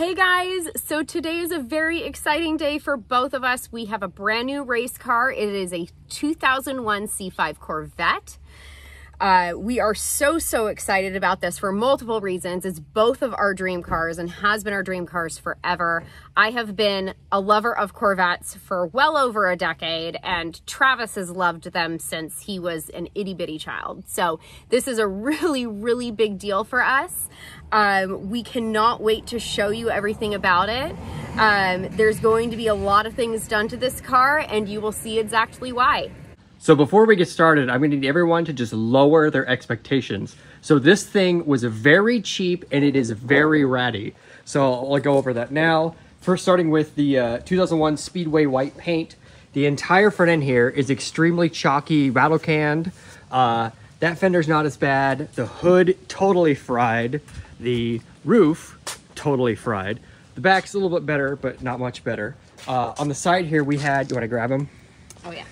Hey guys, so today is a very exciting day for both of us. We have a brand new race car. It is a 2001 C5 Corvette. We are so excited about this for multiple reasons. It's both of our dream cars and has been our dream cars forever. I have been a lover of Corvettes for well over a decade, and Travis has loved them since he was an itty bitty child. So this is a really big deal for us. We cannot wait to show you everything about it. There's going to be a lot of things done to this car, and you will see exactly why. So before we get started, I'm going to need everyone to just lower their expectations. So this thing was very cheap and it is very ratty. So I'll go over that now. First, starting with the 2001 Speedway white paint. The entire front end here is extremely chalky, rattle canned. That fender's not as bad. The hood, totally fried. The roof, totally fried. The back's a little bit better, but not much better. On the side here, we had, you want to grab them? Oh yeah.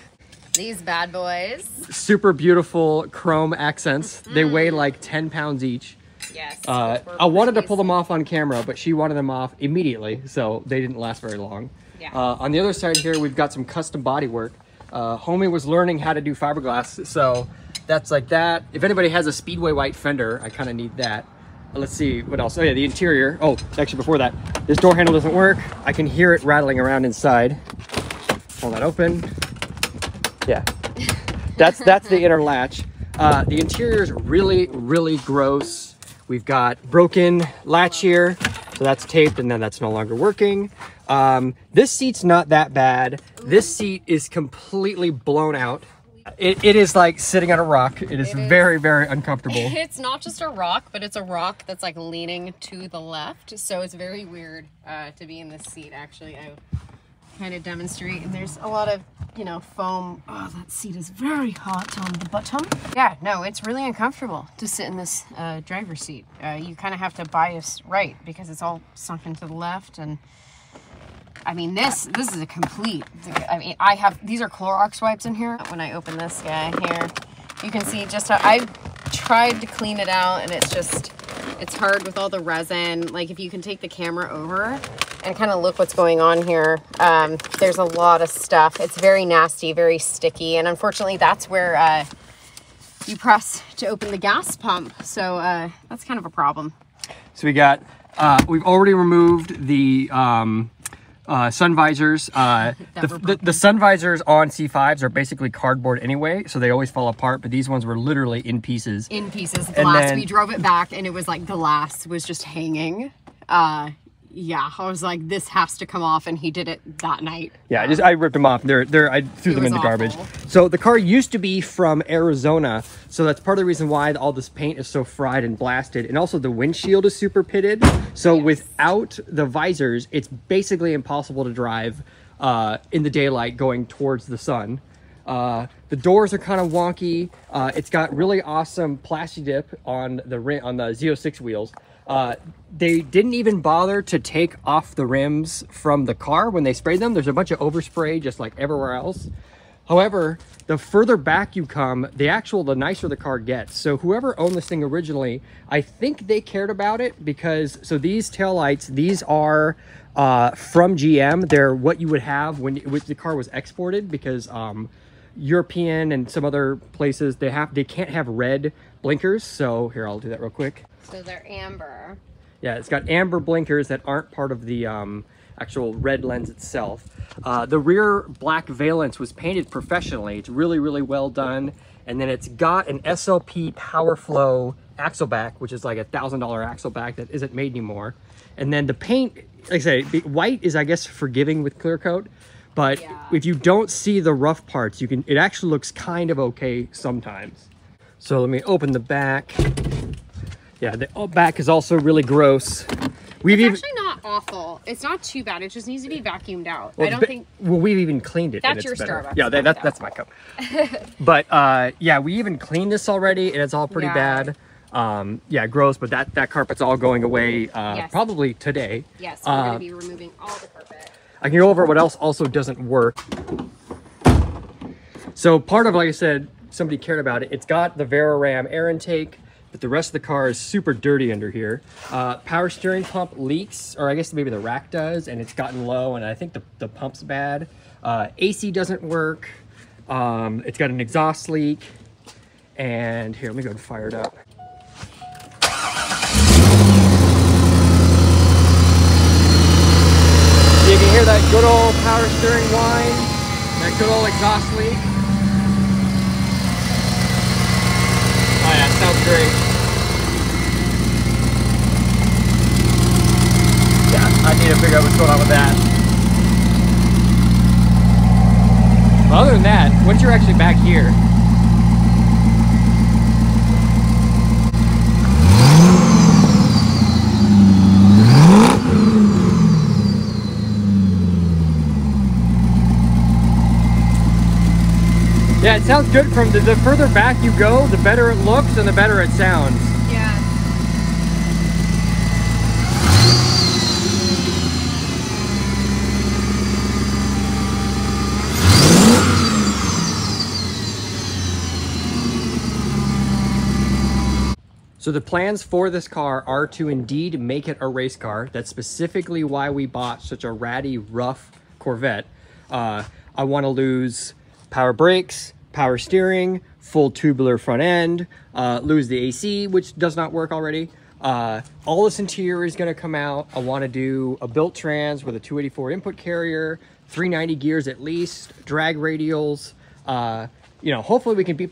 These bad boys. Super beautiful chrome accents. They weigh like 10 pounds each. Yes. I wanted to pull them off on camera, but she wanted them off immediately, so they didn't last very long. Yeah. On the other side here, we've got some custom body work. Homie was learning how to do fiberglass, so that's like that. If anybody has a Speedway white fender, I kind of need that. Let's see, what else? Oh yeah, the interior. Oh, actually before that, this door handle doesn't work. I can hear it rattling around inside. Pull that open. Yeah, that's the inner latch. The interior is really gross. We've got broken latch here, so that's taped and then that's no longer working. This seat's not that bad. This seat is completely blown out. It is like sitting on a rock. It is very uncomfortable. It's not just a rock, but it's a rock that's like leaning to the left. So it's very weird to be in this seat. Actually, I kind of demonstrate, and there's a lot of, you know, foam. Oh, that seat is very hot on the bottom. Yeah, no, it's really uncomfortable to sit in this driver's seat. You kind of have to bias right because it's all sunken to the left. And I mean, this is a complete, I mean, these are Clorox wipes in here. When I open this guy here, you can see just how I've tried to clean it out, and it's hard with all the resin. Like, if you can take the camera over and kind of look what's going on here, there's a lot of stuff. It's very nasty, very sticky, and unfortunately that's where you press to open the gas pump, so that's kind of a problem. So we got, we've already removed the sun visors. The sun visors on C5s are basically cardboard anyway, so they always fall apart, but these ones were literally in pieces. Glass. We drove it back and it was like glass was just hanging. Yeah, I was like, this has to come off, and he did it that night. Yeah, I ripped them off. I threw them in the garbage. So the car used to be from Arizona, so that's part of the reason why all this paint is so fried and blasted, and also the windshield is super pitted. So without the visors, it's basically impossible to drive in the daylight going towards the sun. The doors are kind of wonky. It's got really awesome plasti dip on the Z06 wheels. They didn't even bother to take off the rims from the car when they sprayed them. There's a bunch of overspray just like everywhere else. However, the further back you come, the nicer the car gets. So whoever owned this thing originally, I think they cared about it because, so these taillights, these are from GM. They're what you would have when the car was exported, because European and some other places, they can't have red blinkers. So here, I'll do that real quick. So they're amber. Yeah, it's got amber blinkers that aren't part of the actual red lens itself. The rear black valence was painted professionally. It's really well done. And then it's got an SLP PowerFlow axle back, which is like $1,000 axle back that isn't made anymore. And then the paint, like I say, the white is, I guess, forgiving with clear coat. But if you don't see the rough parts, it actually looks kind of okay sometimes. So let me open the back. Yeah, the back is also really gross. It's actually not awful. It's not too bad. It just needs to be vacuumed out. Well, I don't think... Well, we've even cleaned it. That's your Starbucks. Yeah, that's my cup. But, yeah, we even cleaned this already, and it's all pretty bad. Yeah, gross, but that carpet's all going away probably today. Yes, we're going to be removing all the carpet. I can go over what else also doesn't work. So part of, like I said, somebody cared about it. It's got the Veraram air intake. but the rest of the car is super dirty under here. Power steering pump leaks, or I guess maybe the rack does, and it's gotten low, and I think the pump's bad. AC doesn't work. It's got an exhaust leak. And here, let me go and fire it up. You can hear that good old power steering whine, that good old exhaust leak. Oh yeah, it sounds great. Yeah, I need to figure out what's going on with that. But other than that, once you're actually back here, yeah, it sounds good. From the further back you go, the better it looks and the better it sounds. Yeah. So the plans for this car are to indeed make it a race car. That's specifically why we bought such a ratty, rough Corvette. I want to lose power brakes, power steering, full tubular front end, lose the AC, which does not work already. All this interior is going to come out. I want to do a built trans with a 284 input carrier, 390 gears at least, drag radials. You know, hopefully we can beef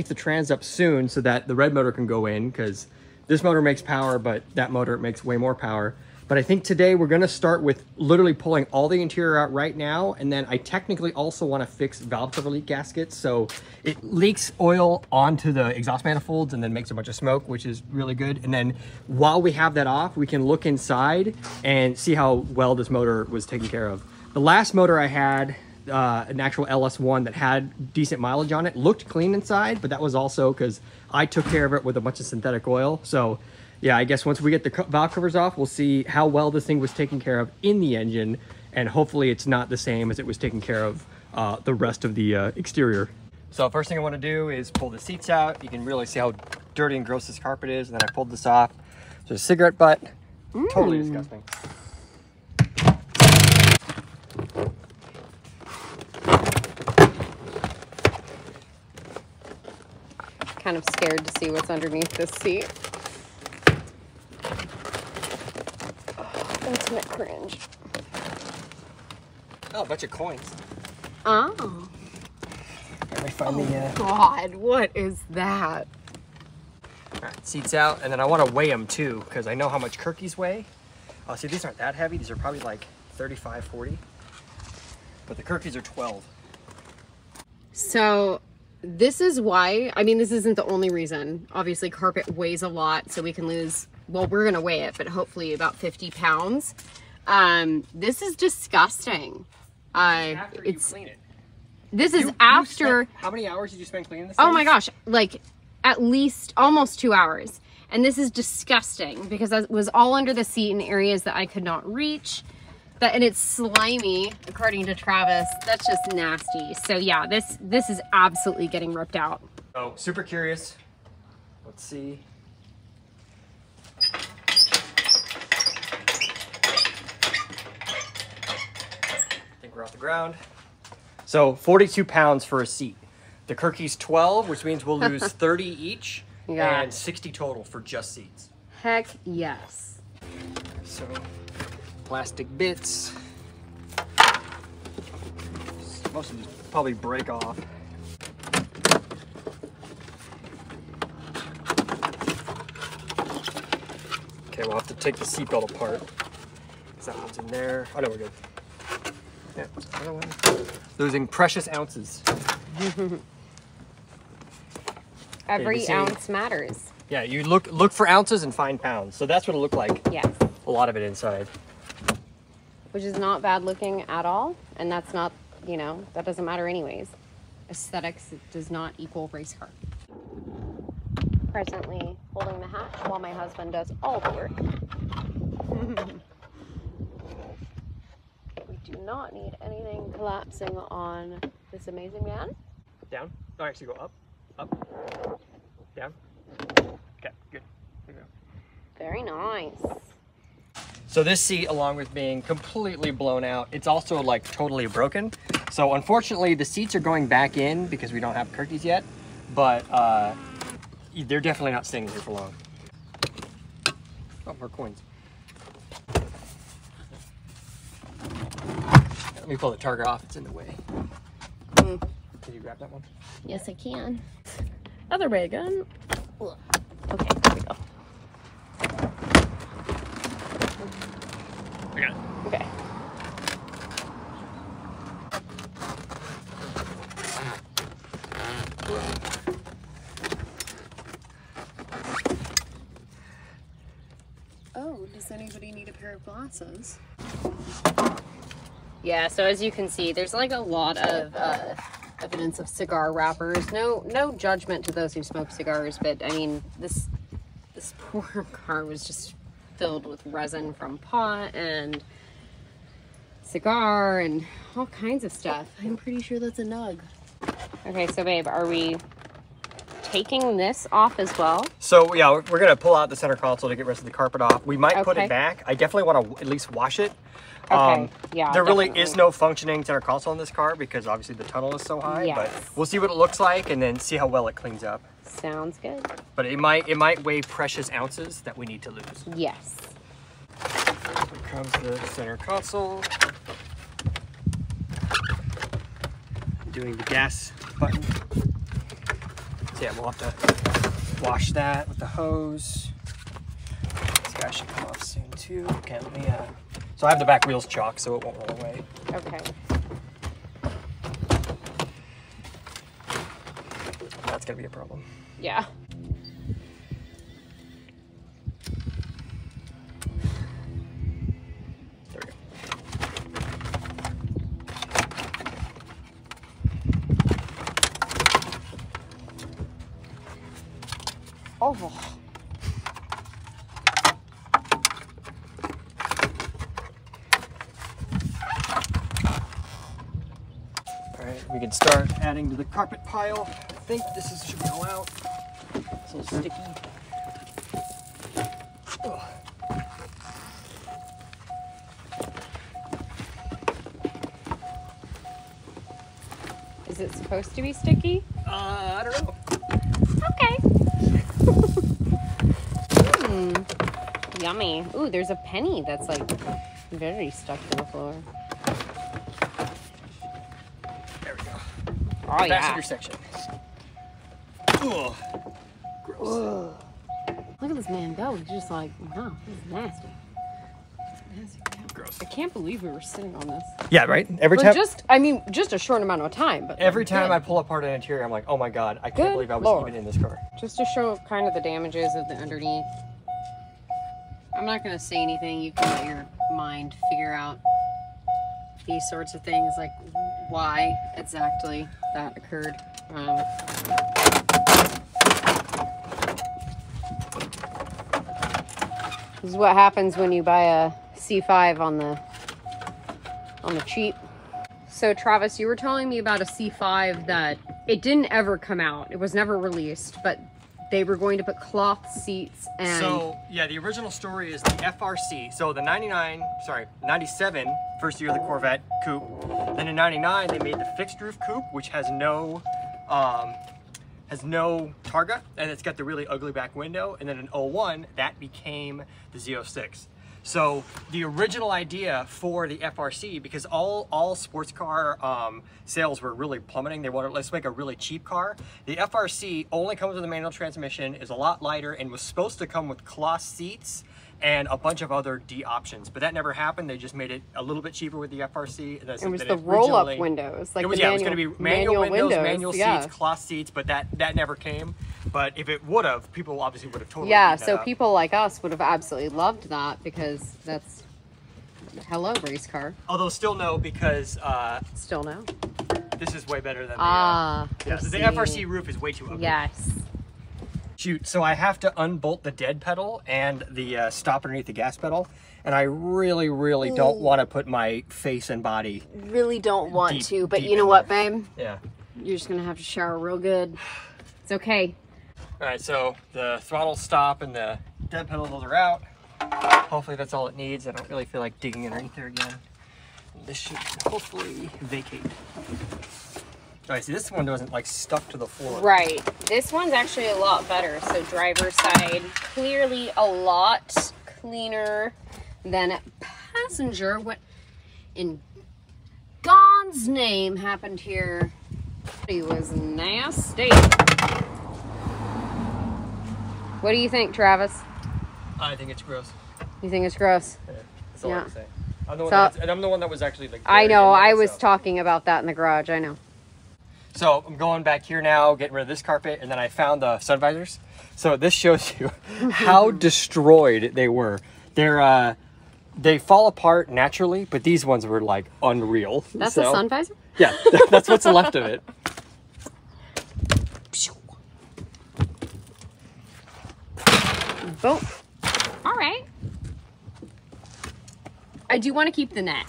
the trans up soon so that the red motor can go in, because this motor makes power, but that motor makes way more power. But I think today we're going to start with literally pulling all the interior out right now. And then I technically also want to fix valve cover leak gaskets. So it leaks oil onto the exhaust manifolds and then makes a bunch of smoke, which is really good. And then while we have that off, we can look inside and see how well this motor was taken care of. The last motor I had, an actual LS1 that had decent mileage on it, looked clean inside, but that was also because I took care of it with a bunch of synthetic oil. So yeah, I guess once we get the valve covers off, we'll see how well this thing was taken care of in the engine, and hopefully it's not the same as it was taken care of the rest of the exterior. So first thing I want to do is pull the seats out. You can really see how dirty and gross this carpet is, and then I pulled this off. So a cigarette butt, totally disgusting. Kind of scared to see what's underneath this seat. Ultimate cringe. Oh, a bunch of coins. Oh. Let me find the... God, what is that? All right, seats out, and then I want to weigh them too, because I know how much Kirkies weigh. Oh, see, these aren't that heavy. These are probably like 35, 40. But the Kirkies are 12. So this is why, I mean, this isn't the only reason. Obviously, carpet weighs a lot, so we can lose, well, we're going to weigh it, but hopefully about 50 pounds. This is disgusting. After you clean it. This is after... How many hours did you spend cleaning this Oh thing? my gosh, like at least almost 2 hours. And this is disgusting because it was all under the seat in areas that I could not reach. And it's slimy, according to Travis. That's just nasty. So yeah, this is absolutely getting ripped out. Oh, super curious. Let's see. I think we're off the ground. So 42 pounds for a seat. The Kirki's 12, which means we'll lose 30 each, Yeah. and 60 total for just seats. Heck yes. So, plastic bits. Most of these probably break off. Okay, we'll have to take the seatbelt apart. That one's in there. Oh no, we're good. Yeah, there's another one. Losing precious ounces. Every ounce matters. Yeah, you look for ounces and find pounds. So that's what it looked like. Yes. A lot of it inside. Which is not bad looking at all. And that's not, you know, that doesn't matter anyways. Aesthetics does not equal race car. Presently holding the hatch while my husband does all the work. We do not need anything collapsing on this amazing man. Down? No, actually go up. Up. Down. Okay. Very nice. So this seat, along with being completely blown out, it's also like totally broken. So unfortunately, the seats are going back in because we don't have cookies yet, but they're definitely not staying here for long. Oh, more coins. Let me pull the target off, it's in the way. Can you grab that one? Yes, I can. Other way again. Okay, there we go. I got it. Okay. Oh, does anybody need a pair of glasses? Yeah, so as you can see, there's like a lot of evidence of cigar wrappers. No judgment to those who smoke cigars, but I mean, this poor car was just filled with resin from pot and cigar and all kinds of stuff. I'm pretty sure that's a nug. Okay, so babe, are we taking this off as well? So yeah, we're gonna pull out the center console to get the rest of the carpet off. We might put it back. I definitely want to at least wash it. Okay, yeah, there really is no functioning center console in this car because obviously the tunnel is so high, but we'll see what it looks like and then see how well it cleans up. Sounds good. But it might weigh precious ounces that we need to lose. Yes. Here comes the center console. Doing the gas button. So yeah, we'll have to wash that with the hose. This guy should come off soon too. Okay, let me so I have the back wheels chalk so it won't roll away. Okay. That's gonna be a problem. Yeah. There we go. Oh. Alright, we can start adding to the carpet pile. I think this should be all out. It's a little sticky. Ugh. Is it supposed to be sticky? I don't know. Okay. Yummy. Ooh, there's a penny that's like very stuck to the floor. There we go. Oh, Passenger yeah. section. Ugh. Gross. Ugh. Look at this man go. He's just like, wow, this is nasty. Nasty. Gross. I can't believe we were sitting on this. Yeah, right? Every But time just a short amount of time. But every time I pull apart an interior, I'm like, oh my god, I can't believe I was even in this car. Just to show kind of the damages of the underneath. I'm not going to say anything. You can let your mind figure out these sorts of things, like why exactly that occurred. This is what happens when you buy a C5 on the cheap. So Travis, you were telling me about a C5 that it didn't ever come out. It was never released, but they were going to put cloth seats and... So, yeah, the original story is the FRC. So the 97, first year of the Corvette coupe. Then in 99, they made the fixed roof coupe, which has no targa, and it's got the really ugly back window. And then in 01, that became the Z06. So the original idea for the FRC, because all sports car sales were really plummeting, they wanted, let's make a really cheap car. The FRC only comes with a manual transmission, is a lot lighter, and was supposed to come with cloth seats and a bunch of other D options, but that never happened. They just made it a little bit cheaper with the FRC. And it was the roll-up windows, like it was, the it was going to be manual windows, manual seats, cloth seats, but that never came. But if it would have, people obviously would have totally so people like us would have absolutely loved that, because that's hello race car. Although still no, because still no. This is way better than the so the FRC roof is way too ugly. Yes. Shoot, so I have to unbolt the dead pedal and the stop underneath the gas pedal, and I really, really don't want to put my face and body. Really don't want to, but you know what, babe? Yeah. You're just gonna have to shower real good. It's okay. All right, so the throttle stop and the step pedals, those are out. Hopefully that's all it needs. I don't really feel like digging underneath there again. This should hopefully vacate. All right, see, this one wasn't like stuck to the floor. Right. This one's actually a lot better. So driver's side, clearly a lot cleaner than passenger. What in God's name happened here? He was nasty. What do you think, Travis? I think it's gross. You think it's gross? Yeah, that's all I can say. I'm the one that was actually like. I know. I was talking about that in the garage. I know. So I'm going back here now, getting rid of this carpet, and then I found the sun visors. So this shows you how destroyed they were. They fall apart naturally, but these ones were like unreal. That's a sun visor? Yeah, that's what's left of it. Boom. All right. I do want to keep the net.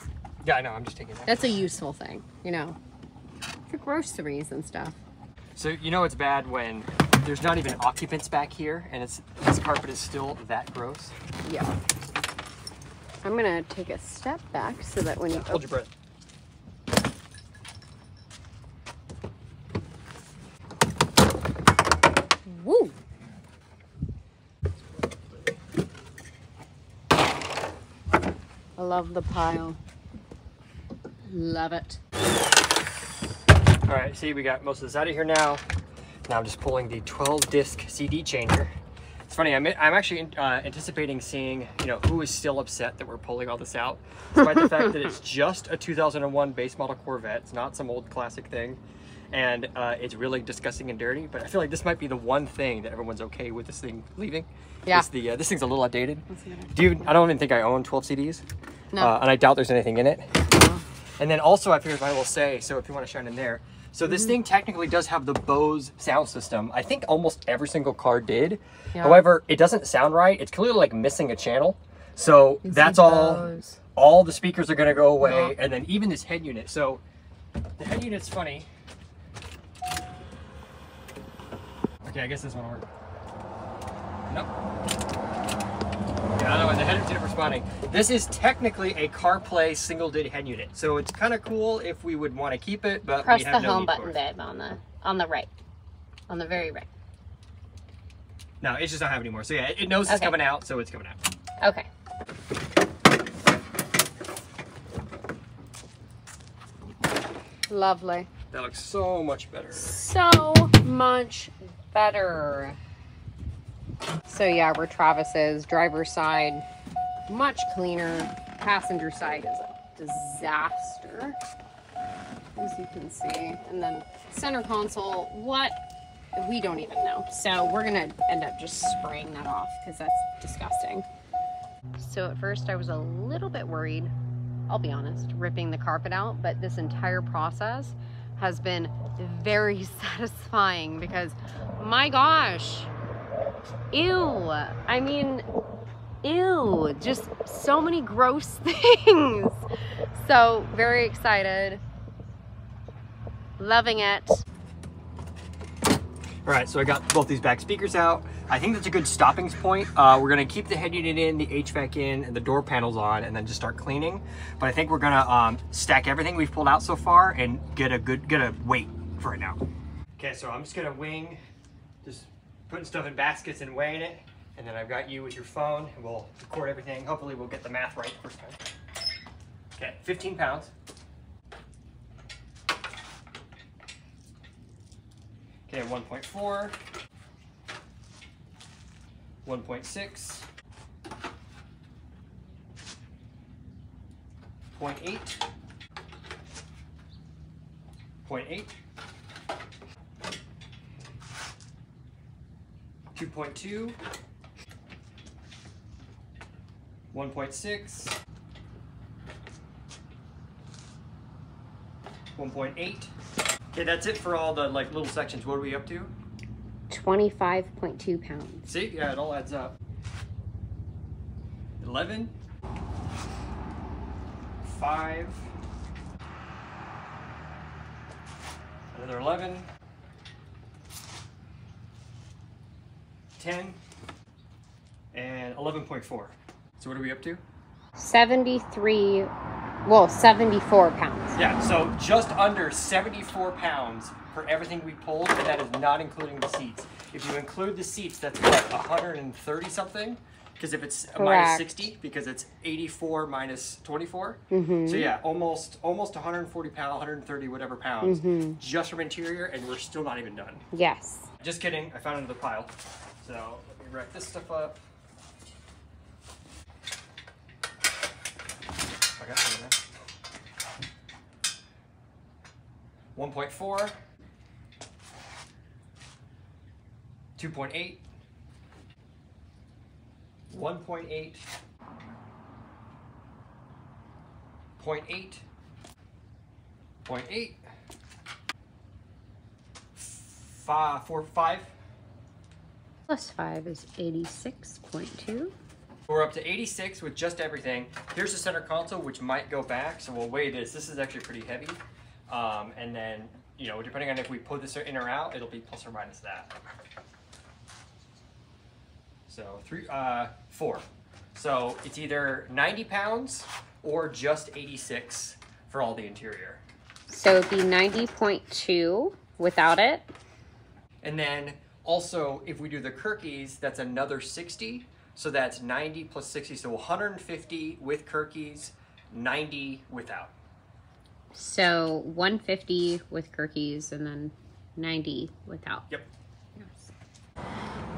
Yeah, I know. I'm just taking that. That's a useful thing, you know, for groceries and stuff. So you know it's bad when there's not even occupants back here, and this carpet is still that gross. Yeah. I'm gonna take a step back so that when you hold your breath. Woo! I love the pile. Love it. All right, see, we got most of this out of here now. Now I'm just pulling the 12-disc CD changer. It's funny, I'm actually anticipating seeing, you know, who is still upset that we're pulling all this out, despite the fact that it's just a 2001 base model Corvette. It's not some old classic thing, and it's really disgusting and dirty. But I feel like this might be the one thing that everyone's okay with this thing leaving. Yeah. This thing's a little outdated. I don't even think I own 12 CDs. No. And I doubt there's anything in it. No. And then also I figured I will say, so if you want to shine in there, so this thing technically does have the Bose sound system. I think almost every single car did. Yeah. However, it doesn't sound right. It's clearly like missing a channel. So that's all the speakers are going to go away. Yeah. And then even this head unit. So the head unit's funny. Okay, I guess this one will work. Nope. Yeah, I don't know, the head unit responding. This is technically a CarPlay single-did head unit, so it's kind of cool if we would want to keep it, but press we have the no home need button, for it. babe, on the right, on the very right. No, it's just not have anymore. So yeah, it knows it's coming out, so it's coming out. Okay. Lovely. That looks so much better. So much better. So yeah, we're Travis's driver's side, much cleaner. Passenger side is a disaster, as you can see. And then center console, what? We don't even know. So we're gonna end up just spraying that off because that's disgusting. So at first I was a little bit worried, I'll be honest, ripping the carpet out, but this entire process has been very satisfying because my gosh, ew. I mean, ew, just so many gross things. So very excited, loving it. All right, so I got both these back speakers out. I think that's a good stopping point. We're gonna keep the head unit in, the HVAC in, and the door panels on, and then just start cleaning. But I think we're gonna stack everything we've pulled out so far and get a weight for it now. Okay, so I'm just gonna wing, just putting stuff in baskets and weighing it, and then I've got you with your phone, and we'll record everything. Hopefully we'll get the math right the first time. Okay, 15 pounds. Okay, 1.4, 1.6, 0.8, 0.8, 2.2, 1.6, 1.8. Okay, that's it for all the like little sections. What are we up to? 25.2 pounds. See, yeah, it all adds up. 11, 5, another 11, 10, And 11.4. So what are we up to? 73, well, 74 pounds. Yeah, so just under 74 pounds for everything we pulled, and that is not including the seats. If you include the seats, that's what, 130 something? Because if it's minus 60, because it's 84 minus 24. So yeah, almost 140 pounds, 130 whatever pounds, just from interior, and we're still not even done. Yes. Just kidding, I found another pile. So let me rack this stuff up. I got some of that. 1.4. 2.8. 1.8. 0.8. 0.8. 5. Plus 5 is 86.2. We're up to 86 with just everything. Here's the center console, which might go back, so we'll weigh this. This is actually pretty heavy. And then, you know, depending on if we put this in or out, it'll be plus or minus that. So 4. So it's either 90 pounds or just 86 for all the interior. So it'd be 90.2 without it. And then also, if we do the Kirkies, that's another 60. So that's 90 plus 60, so 150 with Kirkies, 90 without. So 150 with Kirkies and then 90 without. Yep. Yes.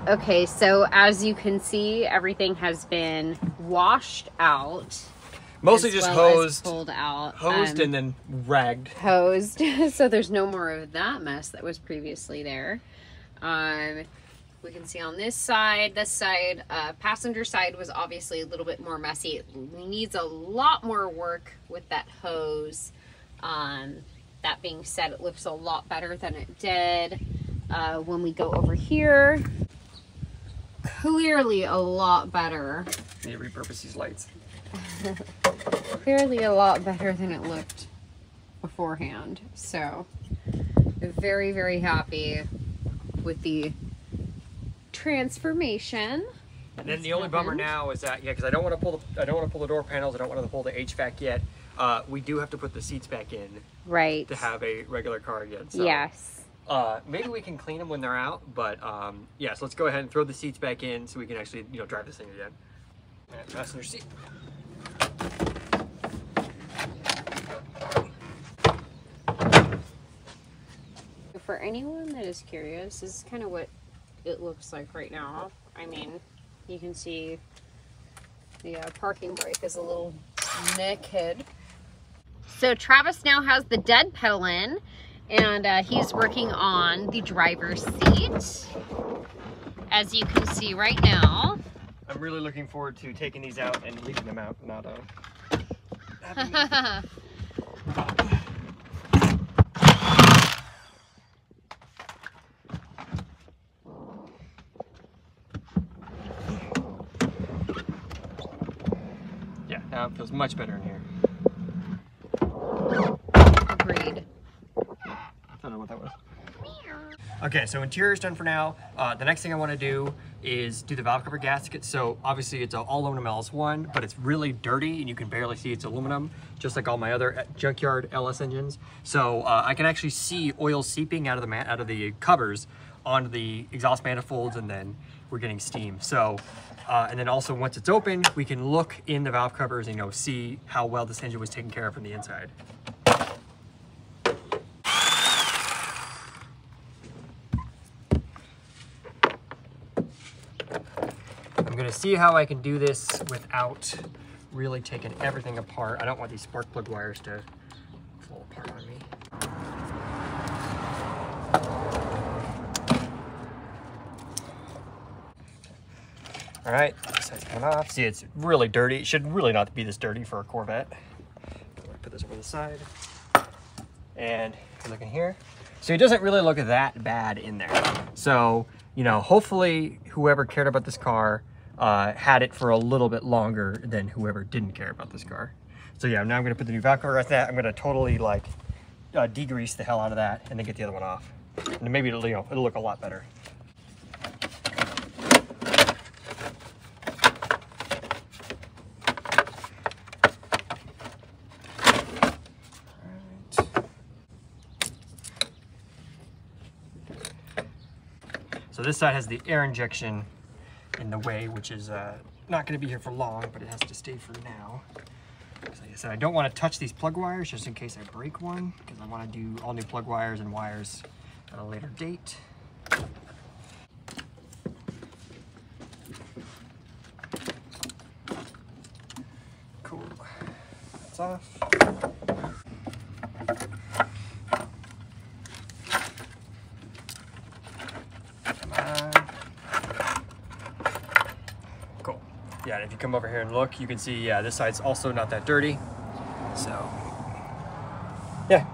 Okay, so as you can see, everything has been washed out. Mostly just hosed. Pulled out. Hosed and then ragged. Hosed. So there's no more of that mess that was previously there. We can see on this side, passenger side was obviously a little bit more messy. It needs a lot more work with that hose. That being said, it looks a lot better than it did. When we go over here, clearly a lot better. Need to repurpose these lights. Clearly a lot better than it looked beforehand. So very, very happy with the transformation. And then the only bummer now is that, yeah, because I don't want to pull the door panels. I don't want to pull the HVAC yet. We do have to put the seats back in, right, to have a regular car again. So, yes. Maybe we can clean them when they're out, but yeah. So let's go ahead and throw the seats back in so we can actually, you know, drive this thing again. And passenger seat. For anyone that is curious, this is kind of what it looks like right now. I mean, you can see the parking brake is a little naked. So Travis now has the dead pedal in, and he's working on the driver's seat, as you can see right now. I'm really looking forward to taking these out and leaving them out, not Yeah, now it feels much better in here. Agreed. I don't know what that was. Okay, so interior's done for now. The next thing I want to do is do the valve cover gasket. So obviously it's an all aluminum LS1, but it's really dirty and you can barely see it's aluminum, just like all my other junkyard LS engines. So I can actually see oil seeping out of the covers onto the exhaust manifolds, and then we're getting steam. So and then also once it's open, we can look in the valve covers and, you know, see how well this engine was taken care of from the inside. I'm gonna see how I can do this without really taking everything apart. I don't want these spark plug wires to fall apart on me. All right, this side's coming off. See, it's really dirty. It should really not be this dirty for a Corvette. I'm gonna put this over the side. And look in here. So it doesn't really look that bad in there. So, you know, hopefully whoever cared about this car had it for a little bit longer than whoever didn't care about this car. So yeah, now I'm gonna put the new valve cover at that. I'm gonna totally like degrease the hell out of that and then get the other one off. And maybe it'll, you know, it'll look a lot better. So this side has the air injection in the way, which is not going to be here for long, but it has to stay for now. Like I said, I don't want to touch these plug wires just in case I break one, because I want to do all new plug wires and wires at a later date. Cool. That's off. Come on. Cool. Yeah, and if you come over here and look, you can see, yeah, this side's also not that dirty. So, yeah,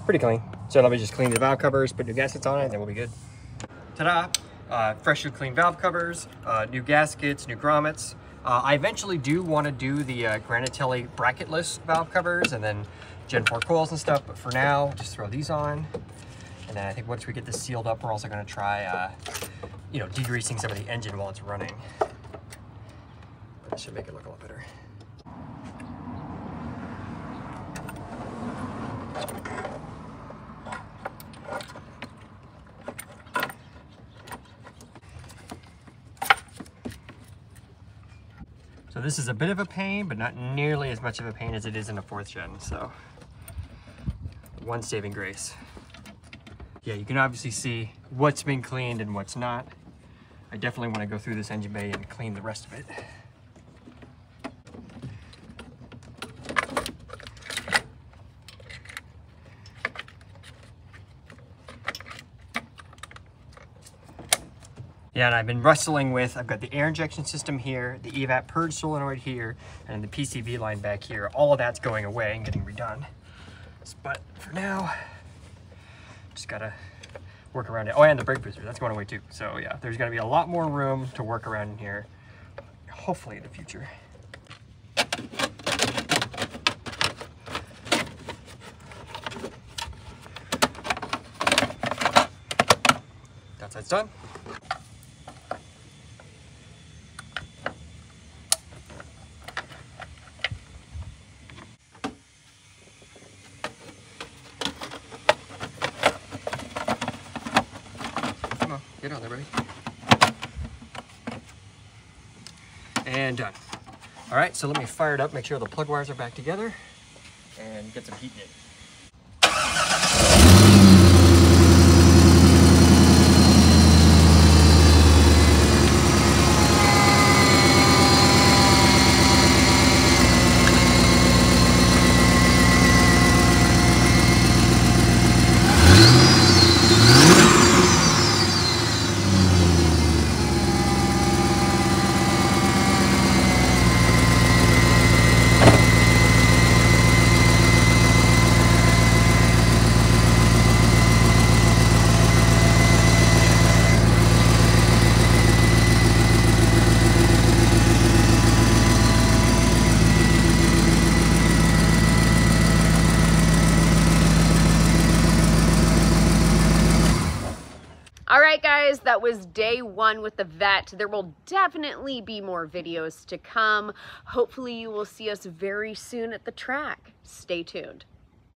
pretty clean. So let me just clean the valve covers, put new gaskets on it, and then we'll be good. Ta-da! Freshly cleaned valve covers, new gaskets, new grommets. I eventually do want to do the Granatelli bracketless valve covers and then Gen 4 coils and stuff, but for now, just throw these on. And then I think once we get this sealed up, we're also going to try, you know, degreasing some of the engine while it's running. That should make it look a lot better. So this is a bit of a pain, but not nearly as much of a pain as it is in a 4th gen, so one saving grace. Yeah, you can obviously see what's been cleaned and what's not. I definitely want to go through this engine bay and clean the rest of it. Yeah, and I've been wrestling with, I've got the air injection system here, the evap purge solenoid here, and the PCV line back here. All of that's going away and getting redone. But for now, just gotta work around it. Oh, and the brake booster, that's going away too. So yeah, there's gonna be a lot more room to work around in here, hopefully in the future. That side's done. Get on there, buddy. And done. All right, so let me fire it up, make sure the plug wires are back together, and get some heat in it. All right, guys, that was day 1 with the Vette. There will definitely be more videos to come. Hopefully you will see us very soon at the track. Stay tuned.